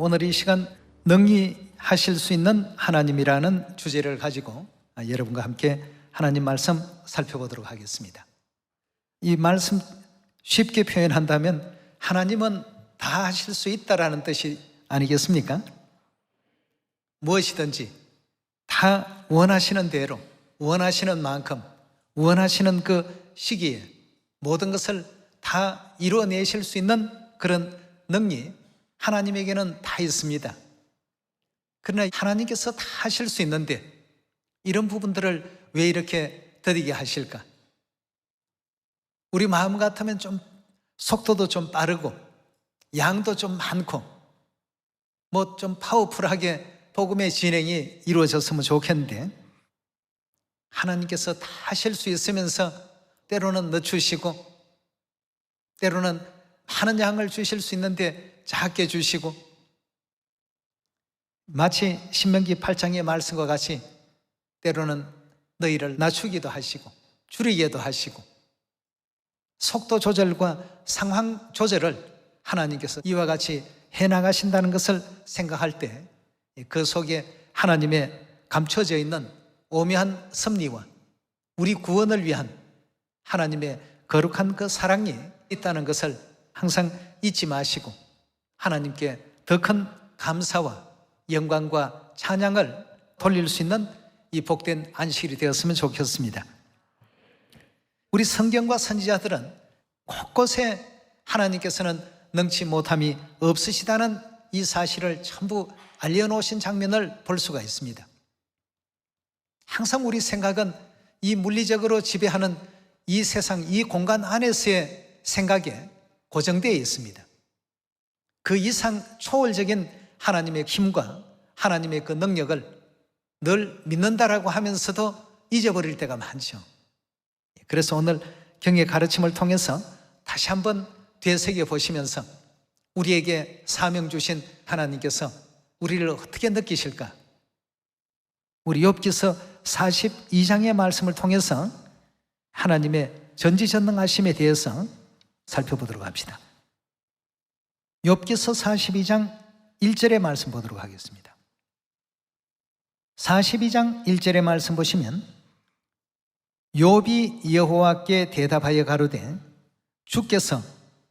오늘 이 시간 능히 하실 수 있는 하나님이라는 주제를 가지고 여러분과 함께 하나님 말씀 살펴보도록 하겠습니다. 이 말씀 쉽게 표현한다면 하나님은 다 하실 수 있다라는 뜻이 아니겠습니까? 무엇이든지 다 원하시는 대로, 원하시는 만큼, 원하시는 그 시기에 모든 것을 다 이루어내실 수 있는 그런 능력이 하나님에게는 다 있습니다. 그러나 하나님께서 다 하실 수 있는데 이런 부분들을 왜 이렇게 더디게 하실까? 우리 마음 같으면 좀 속도도 좀 빠르고 양도 좀 많고 뭐 좀 파워풀하게 복음의 진행이 이루어졌으면 좋겠는데 하나님께서 다 하실 수 있으면서 때로는 늦추시고 때로는 많은 양을 주실 수 있는데 작게 주시고 마치 신명기 8장의 말씀과 같이 때로는 너희를 낮추기도 하시고 줄이기도 하시고 속도 조절과 상황 조절을 하나님께서 이와 같이 해나가신다는 것을 생각할 때 그 속에 하나님의 감춰져 있는 오묘한 섭리와 우리 구원을 위한 하나님의 거룩한 그 사랑이 있다는 것을 항상 잊지 마시고 하나님께 더 큰 감사와 영광과 찬양을 돌릴 수 있는 이 복된 안식일이 되었으면 좋겠습니다. 우리 성경과 선지자들은 곳곳에 하나님께서는 능치 못함이 없으시다는 이 사실을 전부 알려놓으신 장면을 볼 수가 있습니다. 항상 우리 생각은 이 물리적으로 지배하는 이 세상, 이 공간 안에서의 생각에 고정되어 있습니다. 그 이상 초월적인 하나님의 힘과 하나님의 그 능력을 늘 믿는다라고 하면서도 잊어버릴 때가 많죠. 그래서 오늘 경의 가르침을 통해서 다시 한번 되새겨 보시면서 우리에게 사명 주신 하나님께서 우리를 어떻게 느끼실까? 우리 욥기서 42장의 말씀을 통해서 하나님의 전지전능하심에 대해서 살펴보도록 합시다. 욥기서 42장 1절의 말씀 보도록 하겠습니다. 42장 1절의 말씀 보시면 욥이 여호와께 대답하여 가로되 주께서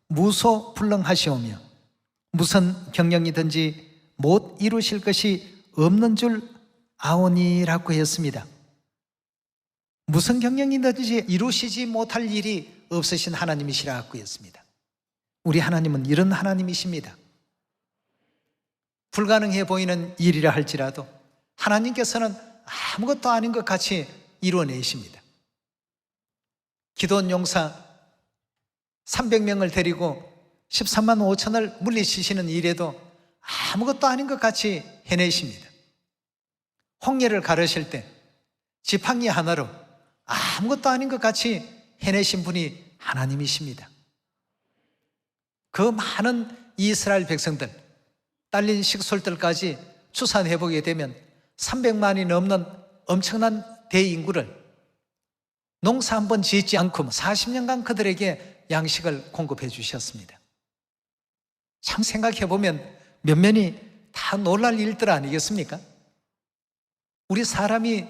무소불능하시오며 무슨 경영이든지 못 이루실 것이 없는 줄 아오니라고 했습니다. 무슨 경영이든지 이루시지 못할 일이 없으신 하나님이시라고 했습니다. 우리 하나님은 이런 하나님이십니다. 불가능해 보이는 일이라 할지라도 하나님께서는 아무것도 아닌 것 같이 이루어내십니다. 기드온 용사 300명을 데리고 13만 5천을 물리치시는 일에도 아무것도 아닌 것 같이 해내십니다. 홍해를 가르실 때 지팡이 하나로 아무것도 아닌 것 같이 해내신 분이 하나님이십니다. 그 많은 이스라엘 백성들, 딸린 식솔들까지 추산해보게 되면 300만이 넘는 엄청난 대인구를 농사 한 번 짓지 않고 40년간 그들에게 양식을 공급해 주셨습니다. 참 생각해보면 면면이 다 놀랄 일들 아니겠습니까? 우리 사람이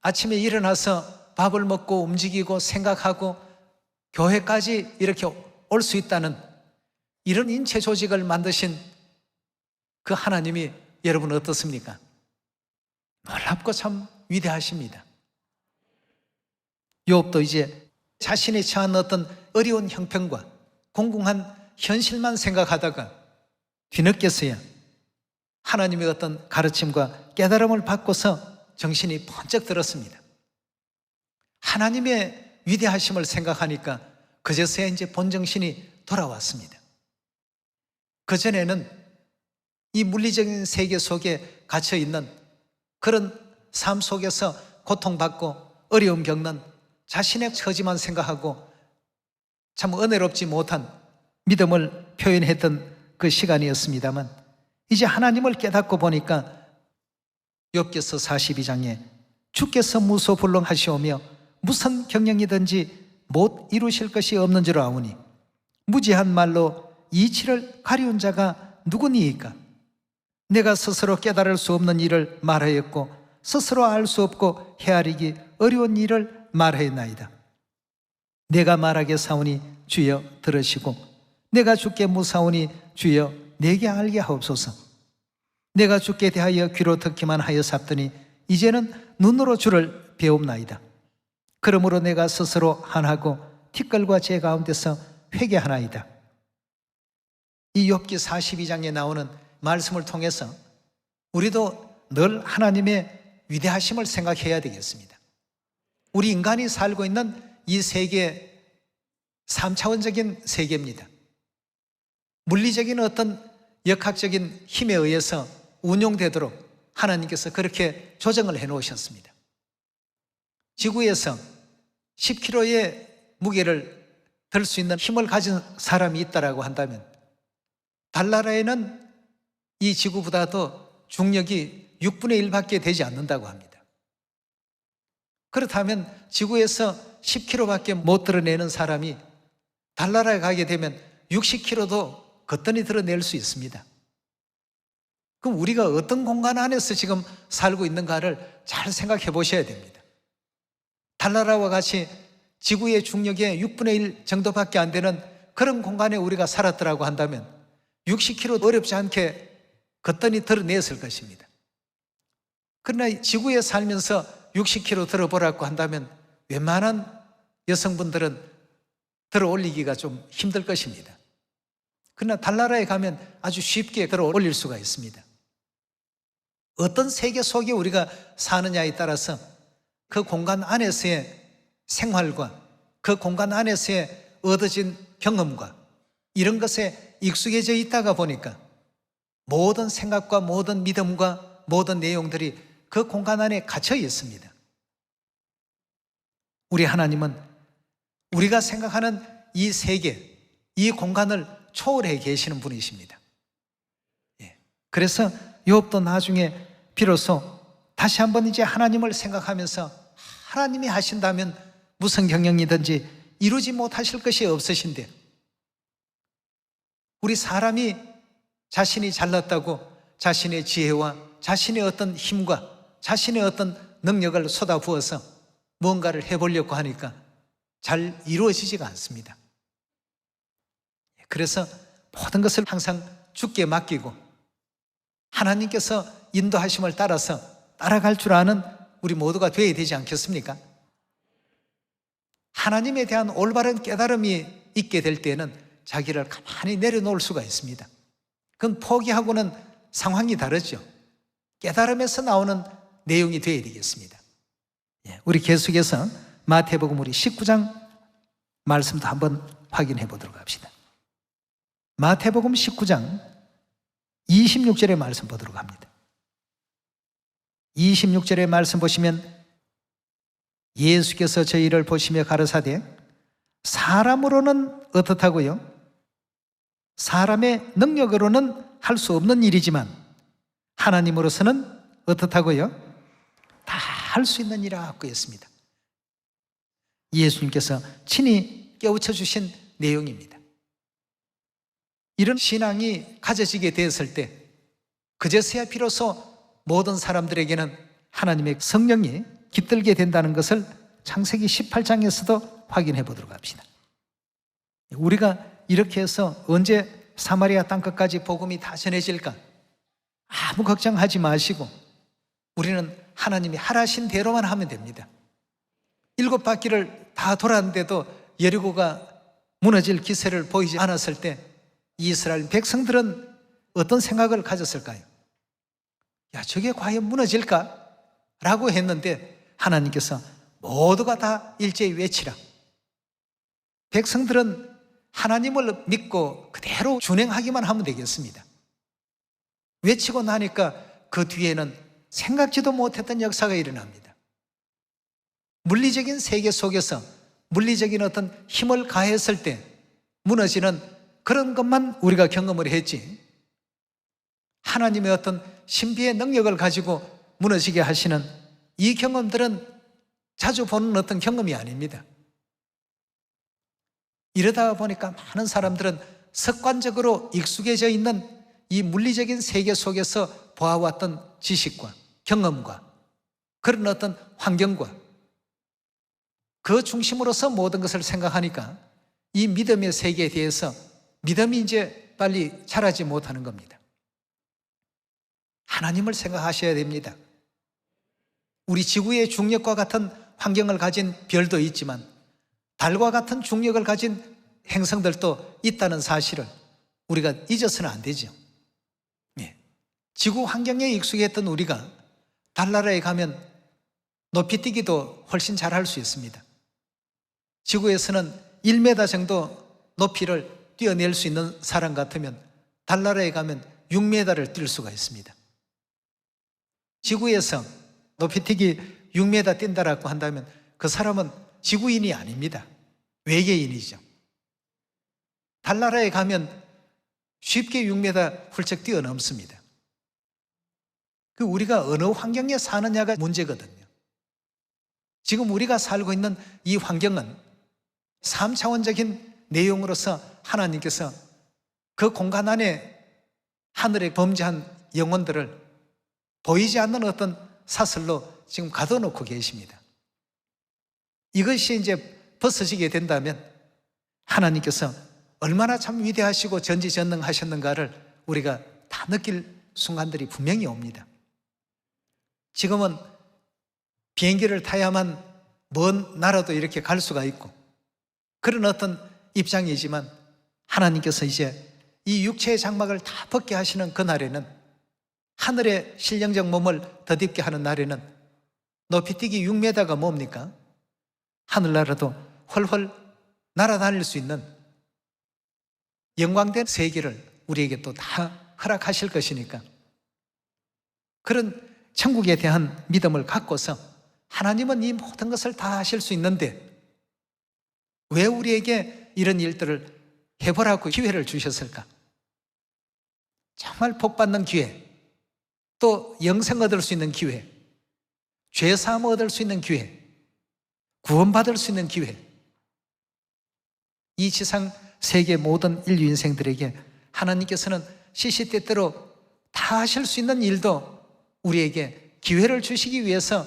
아침에 일어나서 밥을 먹고 움직이고 생각하고 교회까지 이렇게 올 수 있다는 이런 인체 조직을 만드신 그 하나님이 여러분 어떻습니까? 놀랍고 참 위대하십니다. 욥도 이제 자신이 처한 어떤 어려운 형편과 공공한 현실만 생각하다가 뒤늦게서야 하나님의 어떤 가르침과 깨달음을 받고서 정신이 번쩍 들었습니다. 하나님의 위대하심을 생각하니까 그제서야 이제 본정신이 돌아왔습니다. 그전에는 이 물리적인 세계 속에 갇혀있는 그런 삶 속에서 고통받고 어려움 겪는 자신의 처지만 생각하고 참 은혜롭지 못한 믿음을 표현했던 그 시간이었습니다만 이제 하나님을 깨닫고 보니까 욥기서 42장에 주께서 무소불능하시오며 무슨 경영이든지 못 이루실 것이 없는 줄 아오니 무지한 말로 이치를 가리운 자가 누구니이까? 내가 스스로 깨달을 수 없는 일을 말하였고 스스로 알 수 없고 헤아리기 어려운 일을 말하였나이다. 내가 말하게 사오니 주여 들으시고 내가 주께 무사오니 주여 내게 알게 하옵소서. 내가 주께 대하여 귀로 듣기만 하여 삽더니 이제는 눈으로 주를 배웁나이다. 그러므로 내가 스스로 한하고 티끌과 제 가운데서 회개하나이다. 이 욥기 42장에 나오는 말씀을 통해서 우리도 늘 하나님의 위대하심을 생각해야 되겠습니다. 우리 인간이 살고 있는 이 세계 3차원적인 세계입니다. 물리적인 어떤 역학적인 힘에 의해서 운용되도록 하나님께서 그렇게 조정을 해 놓으셨습니다. 지구에서 10kg의 무게를 들 수 있는 힘을 가진 사람이 있다고 한다면 달나라에는 이 지구보다도 중력이 6분의 1밖에 되지 않는다고 합니다. 그렇다면 지구에서 10kg밖에 못 드러내는 사람이 달나라에 가게 되면 60kg도 거뜬히 드러낼 수 있습니다. 그럼 우리가 어떤 공간 안에서 지금 살고 있는가를 잘 생각해 보셔야 됩니다. 달나라와 같이 지구의 중력의 6분의 1 정도밖에 안 되는 그런 공간에 우리가 살았더라고 한다면 60kg 어렵지 않게 거뜬히 드러냈을 것입니다. 그러나 지구에 살면서 60kg 들어보라고 한다면 웬만한 여성분들은 들어 올리기가 좀 힘들 것입니다. 그러나 달나라에 가면 아주 쉽게 들어 올릴 수가 있습니다. 어떤 세계 속에 우리가 사느냐에 따라서 그 공간 안에서의 생활과 그 공간 안에서의 얻어진 경험과 이런 것에 익숙해져 있다가 보니까 모든 생각과 모든 믿음과 모든 내용들이 그 공간 안에 갇혀 있습니다. 우리 하나님은 우리가 생각하는 이 세계, 이 공간을 초월해 계시는 분이십니다. 그래서 욥도 나중에 비로소 다시 한번 이제 하나님을 생각하면서 하나님이 하신다면 무슨 경영이든지 이루지 못하실 것이 없으신데 우리 사람이 자신이 잘났다고 자신의 지혜와 자신의 어떤 힘과 자신의 어떤 능력을 쏟아부어서 뭔가를 해보려고 하니까 잘 이루어지지가 않습니다. 그래서 모든 것을 항상 주께 맡기고 하나님께서 인도하심을 따라서 따라갈 줄 아는 우리 모두가 되어야 되지 않겠습니까? 하나님에 대한 올바른 깨달음이 있게 될 때는 자기를 가만히 내려놓을 수가 있습니다. 그건 포기하고는 상황이 다르죠. 깨달음에서 나오는 내용이 되어야 되겠습니다. 우리 계속해서 마태복음 우리 19장 말씀도 한번 확인해 보도록 합시다. 마태복음 19장 26절의 말씀 보도록 합니다. 26절의 말씀 보시면 예수께서 저희를 보시며 가르사대 사람으로는 어떻다고요? 사람의 능력으로는 할 수 없는 일이지만 하나님으로서는 어떻다고요? 다 할 수 있는 일이라고 했습니다. 예수님께서 친히 깨우쳐 주신 내용입니다. 이런 신앙이 가져지게 되었을 때 그제서야 비로소 모든 사람들에게는 하나님의 성령이 깃들게 된다는 것을 창세기 18장에서도 확인해 보도록 합시다. 우리가 이렇게 해서 언제 사마리아 땅끝까지 복음이 다 전해질까? 아무 걱정하지 마시고 우리는 하나님이 하라신 대로만 하면 됩니다. 7바퀴를 다 돌았는데도 여리고가 무너질 기세를 보이지 않았을 때 이스라엘 백성들은 어떤 생각을 가졌을까요? 야, 저게 과연 무너질까? 라고 했는데 하나님께서 모두가 다 일제히 외치라. 백성들은 하나님을 믿고 그대로 준행하기만 하면 되겠습니다. 외치고 나니까 그 뒤에는 생각지도 못했던 역사가 일어납니다. 물리적인 세계 속에서 물리적인 어떤 힘을 가했을 때 무너지는 그런 것만 우리가 경험을 했지 하나님의 어떤 신비의 능력을 가지고 무너지게 하시는 이 경험들은 자주 보는 어떤 경험이 아닙니다. 이러다 보니까 많은 사람들은 습관적으로 익숙해져 있는 이 물리적인 세계 속에서 보아왔던 지식과 경험과 그런 어떤 환경과 그 중심으로서 모든 것을 생각하니까 이 믿음의 세계에 대해서 믿음이 이제 빨리 자라지 못하는 겁니다. 하나님을 생각하셔야 됩니다. 우리 지구의 중력과 같은 환경을 가진 별도 있지만 달과 같은 중력을 가진 행성들도 있다는 사실을 우리가 잊어서는 안 되죠. 예. 지구 환경에 익숙했던 우리가 달나라에 가면 높이뛰기도 훨씬 잘할 수 있습니다. 지구에서는 1m 정도 높이를 뛰어낼 수 있는 사람 같으면 달나라에 가면 6m를 뛸 수가 있습니다. 지구에서 높이뛰기 6m 뛴다라고 한다면 그 사람은 지구인이 아닙니다. 외계인이죠. 달나라에 가면 쉽게 6m 훌쩍 뛰어넘습니다. 우리가 어느 환경에 사느냐가 문제거든요. 지금 우리가 살고 있는 이 환경은 3차원적인 내용으로서 하나님께서 그 공간 안에 하늘에 범죄한 영혼들을 보이지 않는 어떤 사슬로 지금 가둬놓고 계십니다. 이것이 이제 벗어지게 된다면 하나님께서 얼마나 참 위대하시고 전지전능하셨는가를 우리가 다 느낄 순간들이 분명히 옵니다. 지금은 비행기를 타야만 먼 나라도 이렇게 갈 수가 있고 그런 어떤 입장이지만 하나님께서 이제 이 육체의 장막을 다 벗게 하시는 그 날에는 하늘의 신령적 몸을 덧입게 하는 날에는 높이뛰기 6m가 뭡니까? 하늘나라도 훨훨 날아다닐 수 있는 영광된 세계를 우리에게 또 다 허락하실 것이니까 그런 천국에 대한 믿음을 갖고서 하나님은 이 모든 것을 다 하실 수 있는데 왜 우리에게 이런 일들을 해보라고 기회를 주셨을까? 정말 복받는 기회, 또 영생 얻을 수 있는 기회, 죄사함 얻을 수 있는 기회, 구원받을 수 있는 기회, 이 지상 세계 모든 인류 인생들에게 하나님께서는 시시때때로 다 하실 수 있는 일도 우리에게 기회를 주시기 위해서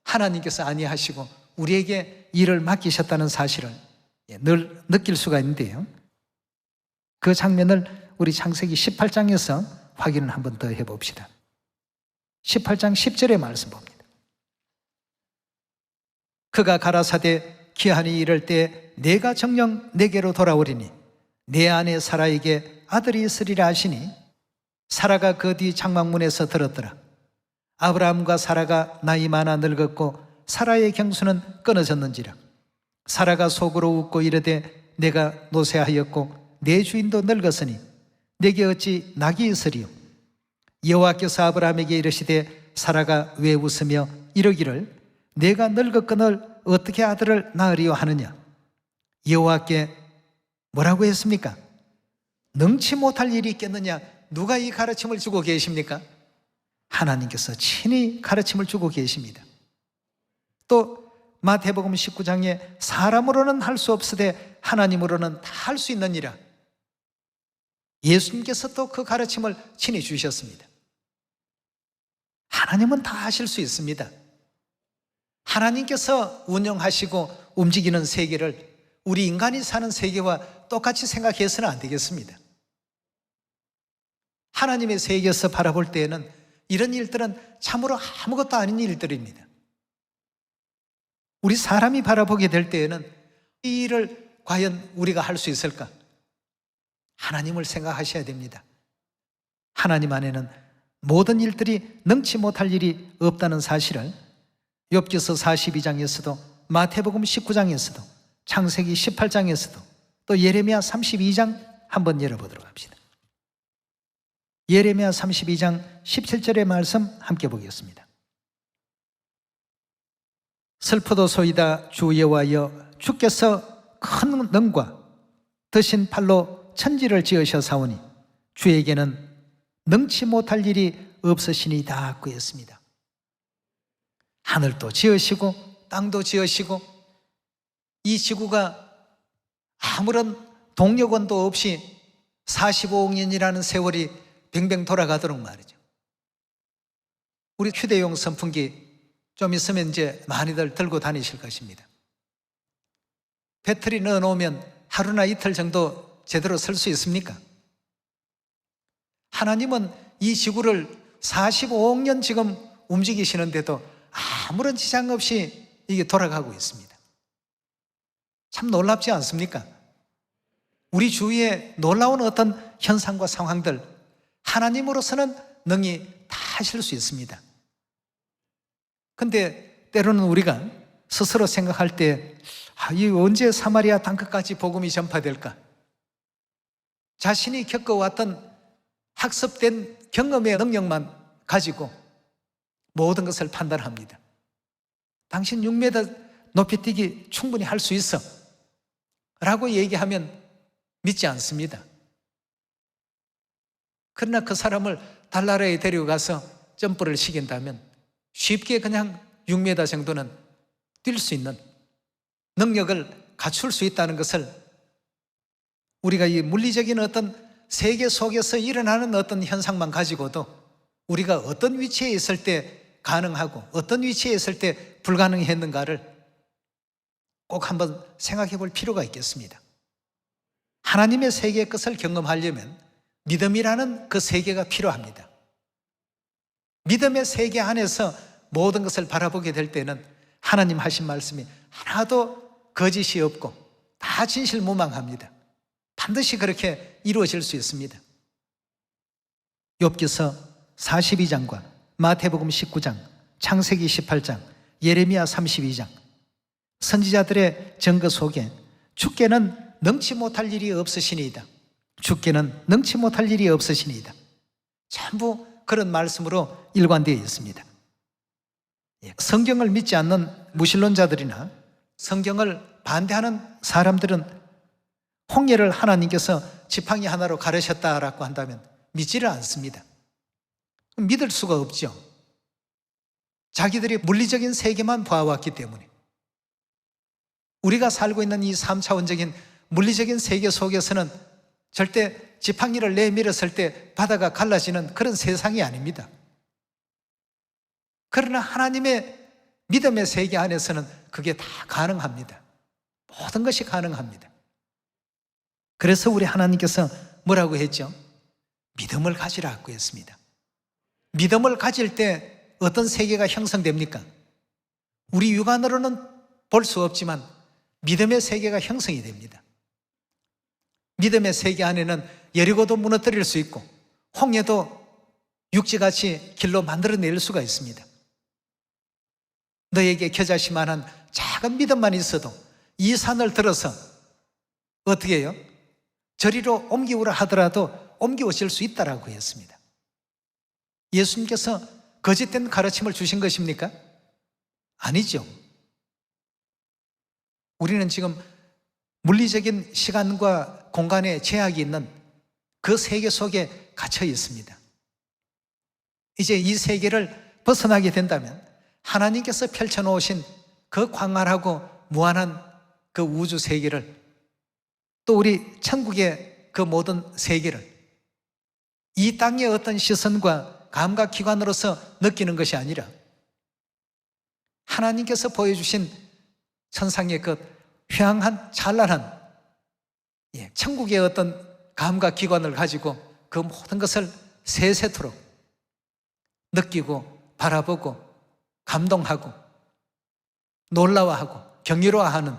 하나님께서 아니하시고 우리에게 일을 맡기셨다는 사실을 늘 느낄 수가 있는데요. 그 장면을 우리 창세기 18장에서 확인을 한 번 더 해봅시다. 18장 10절의 말씀 봅니다. 그가 가라사대 기한이 이를 때 내가 정녕 내게로 돌아오리니 내 아내 사라에게 아들이 있으리라 하시니 사라가 그 뒤 장막문에서 들었더라. 아브라함과 사라가 나이 많아 늙었고 사라의 경수는 끊어졌는지라. 사라가 속으로 웃고 이르되 내가 노쇠하였고 내 주인도 늙었으니 내게 어찌 낙이 있으리요. 여호와께서 아브라함에게 이르시되 사라가 왜 웃으며 이러기를 내가 늙었거늘 어떻게 아들을 낳으리요 하느냐. 여호와께 뭐라고 했습니까? 능치 못할 일이 있겠느냐. 누가 이 가르침을 주고 계십니까? 하나님께서 친히 가르침을 주고 계십니다. 또 마태복음 19장에 사람으로는 할 수 없으되 하나님으로는 다 할 수 있느니라. 예수님께서 또 그 가르침을 친히 주셨습니다. 하나님은 다 하실 수 있습니다. 하나님께서 운영하시고 움직이는 세계를 우리 인간이 사는 세계와 똑같이 생각해서는 안 되겠습니다. 하나님의 세계에서 바라볼 때에는 이런 일들은 참으로 아무것도 아닌 일들입니다. 우리 사람이 바라보게 될 때에는 이 일을 과연 우리가 할 수 있을까? 하나님을 생각하셔야 됩니다. 하나님 안에는 모든 일들이 능치 못할 일이 없다는 사실을 욥기서 42장에서도 마태복음 19장에서도 창세기 18장에서도 또 예레미야 32장 한번 열어보도록 합시다. 예레미야 32장 17절의 말씀 함께 보겠습니다. 슬프도소이다 주 여호와여 주께서 큰 능과 드신 팔로 천지를 지으셔 사오니 주에게는 능치 못할 일이 없으시니이다 그였습니다. 하늘도 지으시고 땅도 지으시고 이 지구가 아무런 동력원도 없이 45억 년이라는 세월이 뱅뱅 돌아가도록 말이죠. 우리 휴대용 선풍기 좀 있으면 이제 많이들 들고 다니실 것입니다. 배터리 넣어놓으면 하루나 이틀 정도 제대로 쓸 수 있습니까? 하나님은 이 지구를 45억 년 지금 움직이시는데도 아무런 지장 없이 이게 돌아가고 있습니다. 참 놀랍지 않습니까? 우리 주위에 놀라운 어떤 현상과 상황들, 하나님으로서는 능히 다 하실 수 있습니다. 근데 때로는 우리가 스스로 생각할 때, 이 언제 사마리아 땅끝까지 복음이 전파될까? 자신이 겪어왔던 학습된 경험의 능력만 가지고 모든 것을 판단합니다. 당신 6m 높이뛰기 충분히 할 수 있어 라고 얘기하면 믿지 않습니다. 그러나 그 사람을 달나라에 데려가서 점프를 시킨다면 쉽게 그냥 6m 정도는 뛸 수 있는 능력을 갖출 수 있다는 것을 우리가 이 물리적인 어떤 세계 속에서 일어나는 어떤 현상만 가지고도 우리가 어떤 위치에 있을 때 가능하고 어떤 위치에 있을 때 불가능했는가를 꼭 한번 생각해 볼 필요가 있겠습니다. 하나님의 세계의 것을 경험하려면 믿음이라는 그 세계가 필요합니다. 믿음의 세계 안에서 모든 것을 바라보게 될 때는 하나님 하신 말씀이 하나도 거짓이 없고 다 진실무망합니다. 반드시 그렇게 이루어질 수 있습니다. 욥기서 42장과 마태복음 19장, 창세기 18장, 예레미야 32장 선지자들의 증거 속에 주께는 능치 못할 일이 없으시니이다. 주께는 능치 못할 일이 없으시니이다. 전부 그런 말씀으로 일관되어 있습니다. 성경을 믿지 않는 무신론자들이나 성경을 반대하는 사람들은 홍해를 하나님께서 지팡이 하나로 가르셨다라고 한다면 믿지를 않습니다. 믿을 수가 없죠. 자기들이 물리적인 세계만 봐왔기 때문에. 우리가 살고 있는 이 3차원적인 물리적인 세계 속에서는 절대 지팡이를 내밀었을 때 바다가 갈라지는 그런 세상이 아닙니다. 그러나 하나님의 믿음의 세계 안에서는 그게 다 가능합니다. 모든 것이 가능합니다. 그래서 우리 하나님께서 뭐라고 했죠? 믿음을 가지라고 했습니다. 믿음을 가질 때 어떤 세계가 형성됩니까? 우리 육안으로는 볼 수 없지만 믿음의 세계가 형성이 됩니다. 믿음의 세계 안에는 여리고도 무너뜨릴 수 있고 홍해도 육지같이 길로 만들어낼 수가 있습니다. 너에게 겨자씨만한 작은 믿음만 있어도 이 산을 들어서 어떻게 해요? 저리로 옮기우라 하더라도 옮겨오실 수 있다라고 했습니다. 예수님께서 거짓된 가르침을 주신 것입니까? 아니죠. 우리는 지금 물리적인 시간과 공간에 제약이 있는 그 세계 속에 갇혀 있습니다. 이제 이 세계를 벗어나게 된다면 하나님께서 펼쳐놓으신 그 광활하고 무한한 그 우주 세계를 또 우리 천국의 그 모든 세계를 이 땅의 어떤 시선과 감각기관으로서 느끼는 것이 아니라 하나님께서 보여주신 천상의 그 휘황한 찬란한 천국의 어떤 감각기관을 가지고 그 모든 것을 세세토록 느끼고 바라보고 감동하고 놀라워하고 경이로워하는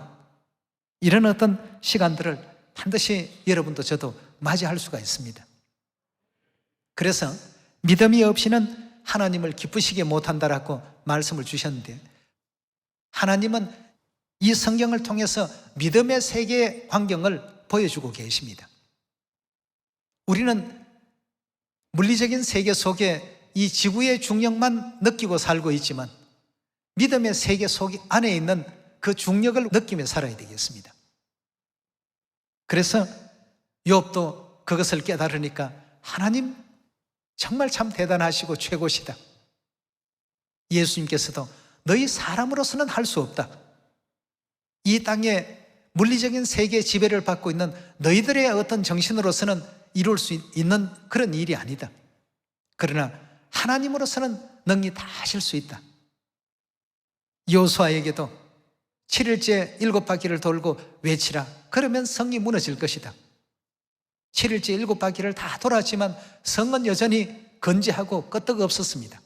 이런 어떤 시간들을 반드시 여러분도 저도 맞이할 수가 있습니다. 그래서 믿음이 없이는 하나님을 기쁘시게 못한다라고 말씀을 주셨는데 하나님은 이 성경을 통해서 믿음의 세계의 광경을 보여주고 계십니다. 우리는 물리적인 세계 속에 이 지구의 중력만 느끼고 살고 있지만 믿음의 세계 속 안에 있는 그 중력을 느끼며 살아야 되겠습니다. 그래서 욥도 그것을 깨달으니까 하나님 정말 참 대단하시고 최고시다. 예수님께서도 너희 사람으로서는 할 수 없다. 이 땅의 물리적인 세계의 지배를 받고 있는 너희들의 어떤 정신으로서는 이룰 수 있는 그런 일이 아니다. 그러나 하나님으로서는 능히 다 하실 수 있다. 여호수아에게도 7일째 7바퀴를 돌고 외치라. 그러면 성이 무너질 것이다. 7일째 7바퀴를 다 돌았지만 성은 여전히 건재하고 끄떡없었습니다.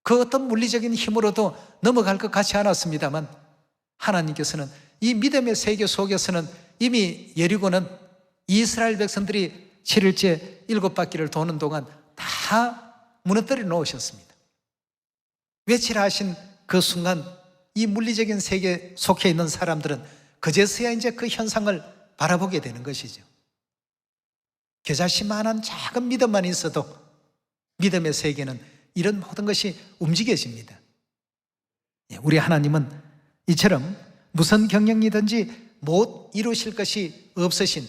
그 어떤 물리적인 힘으로도 넘어갈 것 같지 않았습니다만 하나님께서는 이 믿음의 세계 속에서는 이미 여리고는 이스라엘 백성들이 7일째 7바퀴를 도는 동안 다 무너뜨려 놓으셨습니다. 외치라 하신 그 순간 이 물리적인 세계에 속해 있는 사람들은 그제서야 이제 그 현상을 바라보게 되는 것이죠. 겨자씨만한 작은 믿음만 있어도 믿음의 세계는 이런 모든 것이 움직여집니다. 우리 하나님은 이처럼 무슨 경영이든지 못 이루실 것이 없으신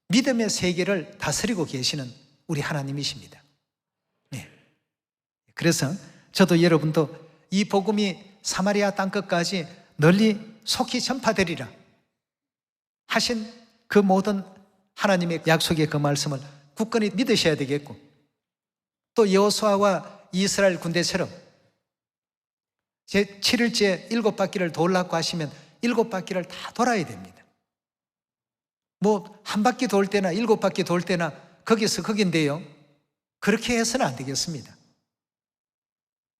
믿음의 세계를 다스리고 계시는 우리 하나님이십니다. 그래서 저도 여러분도 이 복음이 사마리아 땅끝까지 널리 속히 전파되리라 하신 그 모든 하나님의 약속의 그 말씀을 굳건히 믿으셔야 되겠고, 또 여호수아와 이스라엘 군대처럼 제 7일째 7바퀴를 돌라고 하시면 7바퀴를 다 돌아야 됩니다. 뭐 한 바퀴 돌 때나 7바퀴 돌 때나 거기서 거긴데요, 그렇게 해서는 안 되겠습니다.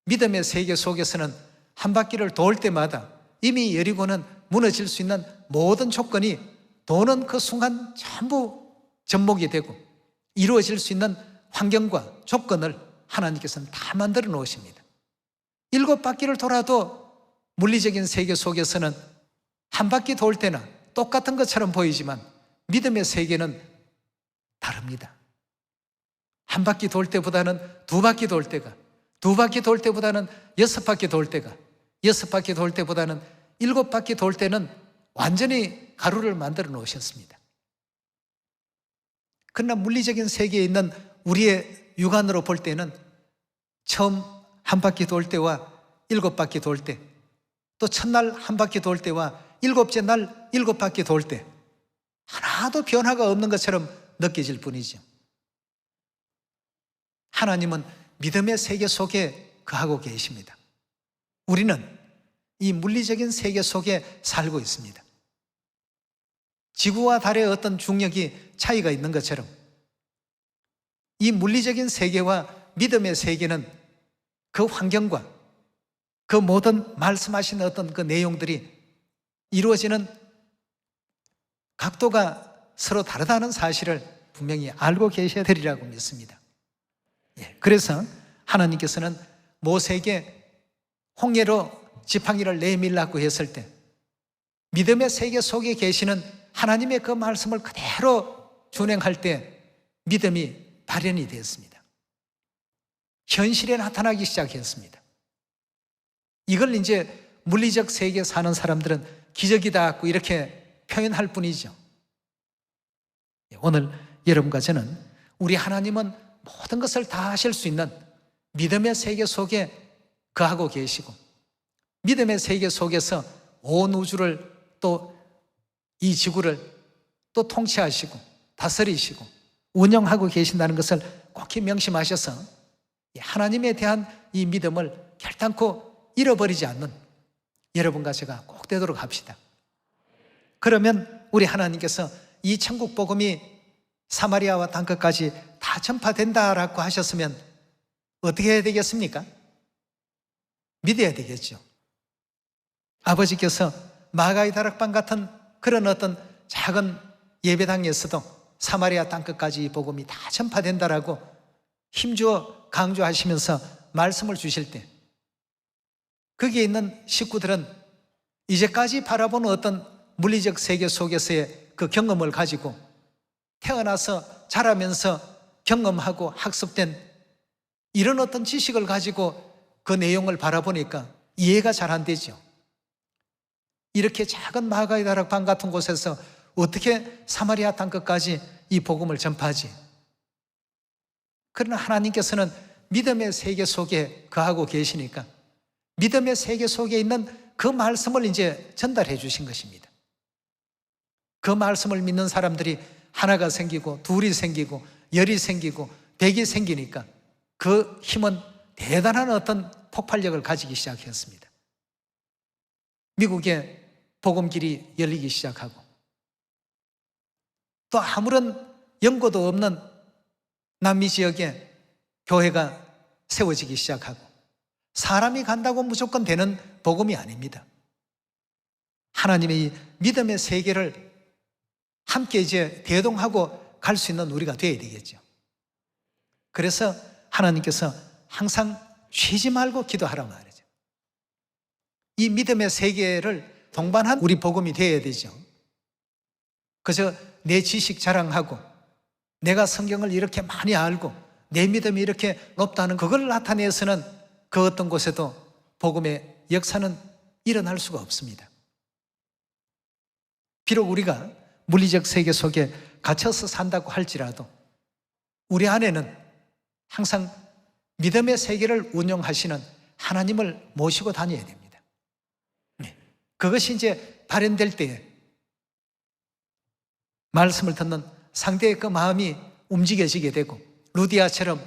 믿음의 세계 속에서는 한 바퀴를 돌 때마다 이미 여리고는 무너질 수 있는 모든 조건이 도는 그 순간 전부 접목이 되고 이루어질 수 있는 환경과 조건을 하나님께서는 다 만들어 놓으십니다. 7바퀴를 돌아도 물리적인 세계 속에서는 한 바퀴 돌 때나 똑같은 것처럼 보이지만 믿음의 세계는 다릅니다. 한 바퀴 돌 때보다는 2바퀴 돌 때가, 2바퀴 돌 때보다는 6바퀴 돌 때가, 6바퀴 돌 때보다는 7바퀴 돌 때는 완전히 가루를 만들어 놓으셨습니다. 그러나 물리적인 세계에 있는 우리의 육안으로 볼 때는 처음 한 바퀴 돌 때와 7바퀴 돌 때, 또 첫날 한 바퀴 돌 때와 7째 날 7바퀴 돌 때 하나도 변화가 없는 것처럼 느껴질 뿐이죠. 하나님은 믿음의 세계 속에 거하고 계십니다. 우리는 이 물리적인 세계 속에 살고 있습니다. 지구와 달의 어떤 중력이 차이가 있는 것처럼 이 물리적인 세계와 믿음의 세계는 그 환경과 그 모든 말씀하신 어떤 그 내용들이 이루어지는 각도가 서로 다르다는 사실을 분명히 알고 계셔야 되리라고 믿습니다. 그래서 하나님께서는 모세에게 홍해로 지팡이를 내밀라고 했을 때 믿음의 세계 속에 계시는 하나님의 그 말씀을 그대로 준행할 때 믿음이 발현이 되었습니다. 현실에 나타나기 시작했습니다. 이걸 이제 물리적 세계에 사는 사람들은 기적이다 이렇게 표현할 뿐이죠. 오늘 여러분과 저는 우리 하나님은 모든 것을 다 하실 수 있는 믿음의 세계 속에 거하고 계시고 믿음의 세계 속에서 온 우주를 또 이 지구를 또 통치하시고 다스리시고 운영하고 계신다는 것을 꼭히 명심하셔서 하나님에 대한 이 믿음을 결단코 잃어버리지 않는 여러분과 제가 꼭 되도록 합시다. 그러면 우리 하나님께서 이 천국 복음이 사마리아와 땅끝까지 다 전파된다라고 하셨으면 어떻게 해야 되겠습니까? 믿어야 되겠죠. 아버지께서 마가의 다락방 같은 그런 어떤 작은 예배당에서도 사마리아 땅끝까지 이 복음이 다 전파된다라고 힘주어 강조하시면서 말씀을 주실 때 거기에 있는 식구들은 이제까지 바라보는 어떤 물리적 세계 속에서의 그 경험을 가지고 태어나서 자라면서 경험하고 학습된 이런 어떤 지식을 가지고 그 내용을 바라보니까 이해가 잘 안 되죠. 이렇게 작은 마가의 다락방 같은 곳에서 어떻게 사마리아 땅끝까지 이 복음을 전파하지? 그러나 하나님께서는 믿음의 세계 속에 거하고 계시니까 믿음의 세계 속에 있는 그 말씀을 이제 전달해 주신 것입니다. 그 말씀을 믿는 사람들이 하나가 생기고 둘이 생기고 열이 생기고 백이 생기니까 그 힘은 대단한 어떤 폭발력을 가지기 시작했습니다. 미국의 복음길이 열리기 시작하고 또 아무런 연고도 없는 남미 지역에 교회가 세워지기 시작하고 사람이 간다고 무조건 되는 복음이 아닙니다. 하나님의 이 믿음의 세계를 함께 이제 대동하고 갈 수 있는 우리가 되어야 되겠죠. 그래서 하나님께서 항상 쉬지 말고 기도하라 말이죠. 이 믿음의 세계를 동반한 우리 복음이 되어야 되죠. 그저 내 지식 자랑하고 내가 성경을 이렇게 많이 알고 내 믿음이 이렇게 높다는 그걸 나타내서는 그 어떤 곳에도 복음의 역사는 일어날 수가 없습니다. 비록 우리가 물리적 세계 속에 갇혀서 산다고 할지라도 우리 안에는 항상 믿음의 세계를 운영하시는 하나님을 모시고 다녀야 됩니다. 그것이 이제 발현될 때에 말씀을 듣는 상대의 그 마음이 움직여지게 되고 루디아처럼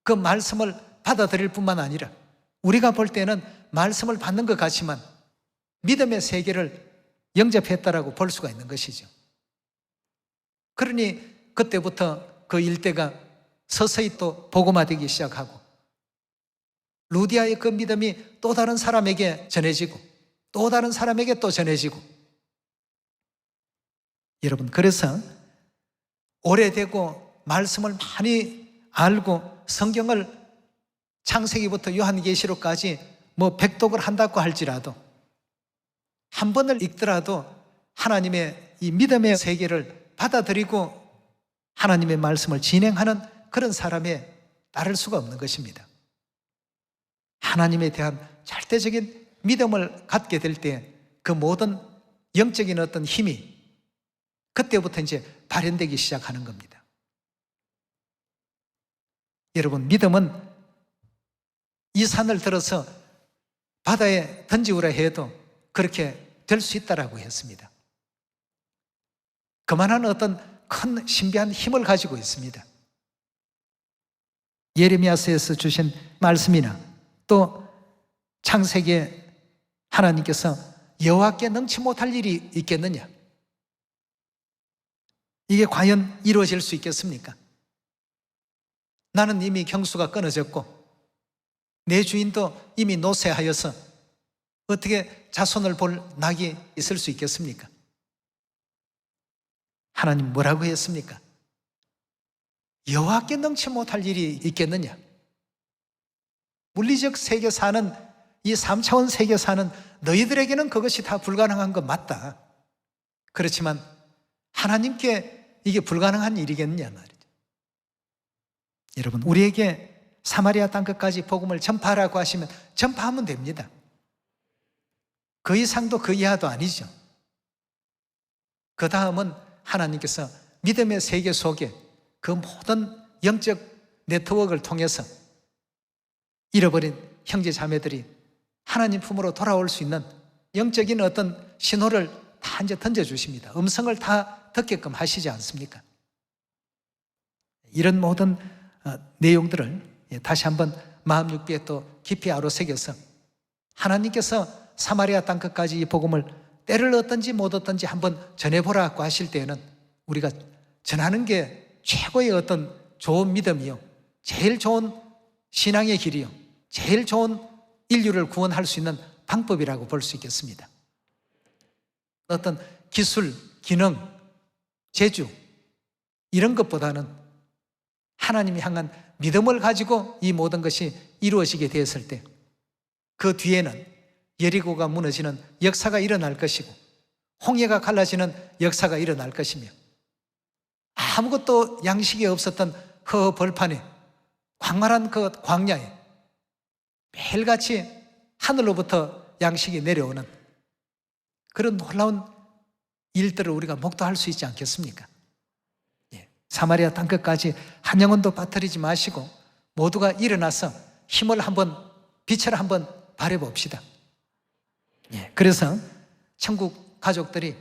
그 말씀을 받아들일 뿐만 아니라 우리가 볼 때는 말씀을 받는 것 같지만 믿음의 세계를 영접했다라고 볼 수가 있는 것이죠. 그러니 그때부터 그 일대가 서서히 또 복음화되기 시작하고 루디아의 그 믿음이 또 다른 사람에게 전해지고 또 다른 사람에게 또 전해지고 여러분 그래서 오래되고 말씀을 많이 알고 성경을 창세기부터 요한계시록까지 뭐 백독을 한다고 할지라도 한 번을 읽더라도 하나님의 이 믿음의 세계를 받아들이고 하나님의 말씀을 진행하는 그런 사람에 따를 수가 없는 것입니다. 하나님에 대한 절대적인 믿음을 갖게 될 때 그 모든 영적인 어떤 힘이 그때부터 이제 발현되기 시작하는 겁니다. 여러분, 믿음은 이 산을 들어서 바다에 던지우라 해도 그렇게 될 수 있다라고 했습니다. 그만한 어떤 큰 신비한 힘을 가지고 있습니다. 예레미야서에서 주신 말씀이나 또 창세기에 하나님께서 여호와께 능치 못할 일이 있겠느냐? 이게 과연 이루어질 수 있겠습니까? 나는 이미 경수가 끊어졌고 내 주인도 이미 노쇠하여서 어떻게 자손을 볼 낙이 있을 수 있겠습니까? 하나님 뭐라고 했습니까? 여호와께 능치 못할 일이 있겠느냐? 물리적 세계 사는 이 3차원 세계 사는 너희들에게는 그것이 다 불가능한 건 맞다. 그렇지만 하나님께 이게 불가능한 일이겠느냐 말이죠. 여러분, 우리에게 사마리아 땅끝까지 복음을 전파하라고 하시면 전파하면 됩니다. 그 이상도 그 이하도 아니죠. 그 다음은 하나님께서 믿음의 세계 속에 그 모든 영적 네트워크를 통해서 잃어버린 형제 자매들이 하나님 품으로 돌아올 수 있는 영적인 어떤 신호를 다 이제 던져주십니다. 음성을 다 듣게끔 하시지 않습니까? 이런 모든 내용들을 다시 한번 마음 육비에 또 깊이 아로새겨서 하나님께서 사마리아 땅끝까지 이 복음을 때를 얻든지 못 얻든지 한번 전해보라고 하실 때에는 우리가 전하는 게 최고의 어떤 좋은 믿음이요, 제일 좋은 신앙의 길이요, 제일 좋은 인류를 구원할 수 있는 방법이라고 볼 수 있겠습니다. 어떤 기술, 기능, 재주 이런 것보다는 하나님이 향한 믿음을 가지고 이 모든 것이 이루어지게 되었을 때 그 뒤에는 여리고가 무너지는 역사가 일어날 것이고 홍해가 갈라지는 역사가 일어날 것이며 아무것도 양식이 없었던 그 벌판에 광활한 그 광야에 매일같이 하늘로부터 양식이 내려오는 그런 놀라운 일들을 우리가 목도할 수 있지 않겠습니까? 사마리아 땅끝까지 한 영혼도 빠뜨리지 마시고 모두가 일어나서 힘을 한번, 빛을 한번 발해봅시다. 그래서 천국 가족들이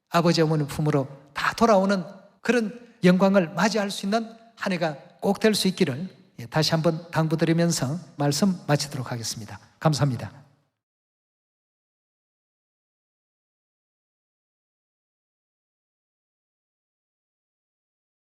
아버지 어머니 품으로 다 돌아오는 그런 영광을 맞이할 수 있는 한 해가 꼭 될 수 있기를 다시 한번 당부드리면서 말씀 마치도록 하겠습니다. 감사합니다.